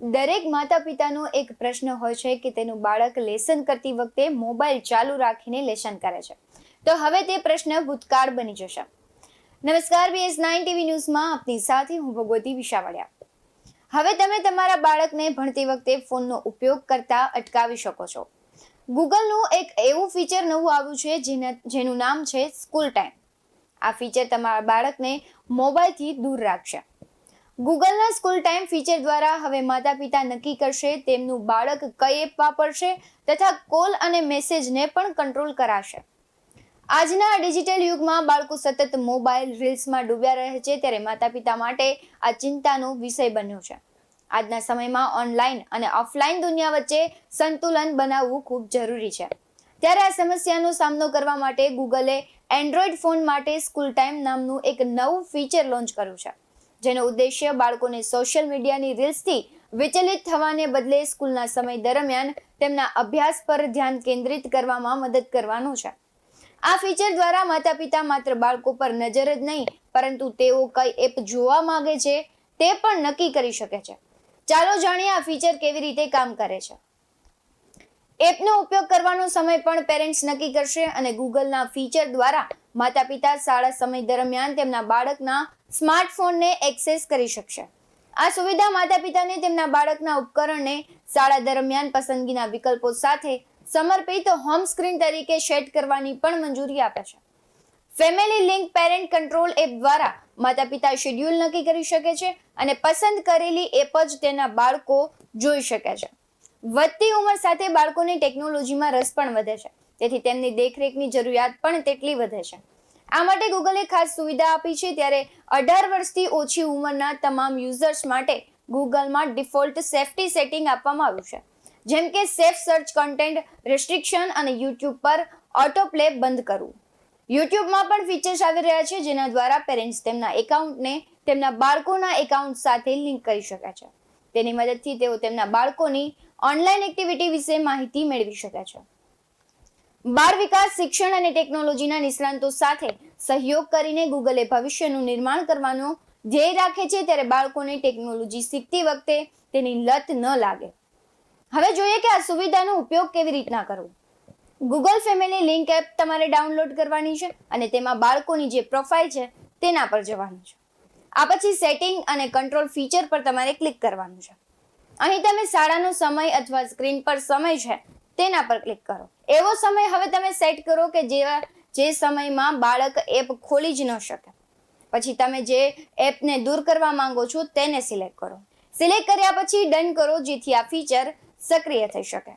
દરેક માતા પિતાનો એક પ્રશ્ન હોય છે કે તેનું બાળક લેસન કરતી વખતે મોબાઈલ ચાલુ રાખીને લેસન કરે છે. તો હવે તે પ્રશ્ન ભૂતકાળ બની જશે. નમસ્કાર, BS9 TV ન્યૂઝમાં આપની સાથે હું ભગવતી વિશાવડિયા. હવે તમે તમારા બાળકને ભણતી વખતે ફોનનો ઉપયોગ કરતા અટકાવી શકો છો. ગૂગલનું એક એવું ફીચર નવું આવ્યું છે જેનું નામ છે સ્કૂલ ટાઈમ. આ ફીચર તમારા બાળકને મોબાઈલથી દૂર રાખશે. ગૂગલના સ્કૂલ ટાઈમ ફીચર દ્વારા હવે માતા પિતા નક્કી કરશે તેમનું બાળક કઈ એપ વાપરશે તથા કોલ અને મેસેજને પણ કંટ્રોલ કરાશે. આજના ડિજિટલ યુગમાં બાળકો સતત મોબાઈલ રીલ્સમાં ડૂબ્યા રહે છે, ત્યારે માતા પિતા માટે આ ચિંતાનો વિષય બન્યો છે. આજના સમયમાં ઓનલાઈન અને ઓફલાઈન દુનિયા વચ્ચે સંતુલન બનાવવું ખૂબ જરૂરી છે. ત્યારે આ સમસ્યાનો સામનો કરવા માટે ગૂગલે એન્ડ્રોઈડ ફોન માટે સ્કૂલ ટાઈમ નામનું એક નવું ફીચર લોન્ચ કર્યું છે, જેનો ઉદ્દેશ્ય બાળકોને સોશિયલ મીડિયાની રીલ્સથી વિચલિત થવાને બદલે સ્કૂલના સમય દરમિયાન તેમના અભ્યાસ પર ધ્યાન કેન્દ્રિત કરવામાં મદદ કરવાનું છે. આ ફીચર દ્વારા માતા પિતા માત્ર બાળકો પર નજર જ નહીં, પરંતુ તેઓ કઈ એપ જોવા માંગે છે તે પણ નક્કી કરી શકે છે. ચાલો જાણીએ આ ફીચર કેવી રીતે કામ કરે છે. એપનો ઉપયોગ કરવાનો સમય પણ પેરેન્ટ્સ નક્કી કરશે અને ગૂગલના ફીચર દ્વારા માતા પિતા શાળા સમય દરમિયાન તેમના બાળકના સ્માર્ટફોનને એક્સેસ કરી શકશે. આ સુવિધા માતા પિતાને તેમના બાળકના ઉપકરણને શાળા દરમિયાન પસંદગીના વિકલ્પો સાથે સમર્પિત હોમ સ્ક્રીન તરીકે સેટ કરવાની પણ મંજૂરી આપે છે. Family link parent control app દ્વારા માતા પિતા શેડ્યુલ નક્કી કરી શકે છે અને પસંદ કરેલી એપ જ તેના બાળકો જોઈ શકે છે. વધતી ઉંમર સાથે બાળકોની ટેકનોલોજીમાં રસ પણ વધે છે, તેથી તેમની દેખરેખની જરૂરિયાત પણ તેટલી વધે છે. આ માટે ગૂગલે ખાસ સુવિધા આપી છે. ત્યારે 18 વર્ષથી ઓછી ઉંમરના તમામ યુઝર્સ માટે ગૂગલમાં ડિફોલ્ટ સેફ્ટી સેટિંગ આપવામાં આવ્યું છે, જેમ કે સેફ સર્ચ કન્ટેન્ટ રેસ્ટ્રિક્શન અને યુટ્યુબ પર ઓટો પ્લે બંધ કરવું. યુટ્યુબમાં પણ ફીચર્સ આવી રહ્યા છે, જેના દ્વારા પેરેન્ટ્સ તેમના એકાઉન્ટને તેમના બાળકોના એકાઉન્ટ સાથે લિંક કરી શકે છે. તેની મદદથી તેઓ તેમના બાળકોની ઓનલાઈન એક્ટિવિટી વિશે માહિતી મેળવી શકે છે. બાળ વિકાસ, શિક્ષણ અને ટેકનોલોજીના નિષ્ણાતો સાથે સહયોગ કરીને ગૂગલે ભવિષ્યનું નિર્માણ કરવાનો ધ્યેય રાખે છે, ત્યારે બાળકોને ટેકનોલોજી શીખતી વખતે તેની લત ન લાગે. હવે જોઈએ કે આ સુવિધાનો ઉપયોગ કેવી રીતના કરવો. ગૂગલ ફેમિલી લિંક એપ તમારે ડાઉનલોડ કરવાની છે અને તેમાં બાળકોની જે પ્રોફાઇલ છે તેના પર જવાનું છે. આ પછી સેટિંગ અને કંટ્રોલ ફીચર પર તમારે ક્લિક કરવાનું છે. અહીં તમે શાળાનો સમય અથવા સ્ક્રીન પર સમય છે તેના પર ક્લિક કરો. એવો સમય હવે તમે સેટ કરો કે જે સમયમાં બાળક એપ ખોલી જ ન શકે. પછી તમે જે એપને દૂર કરવા માંગો છો તેને સિલેક્ટ કરો. સિલેક્ટ કર્યા પછી ડન કરો, જેથી આ ફીચર સક્રિય થઈ શકે.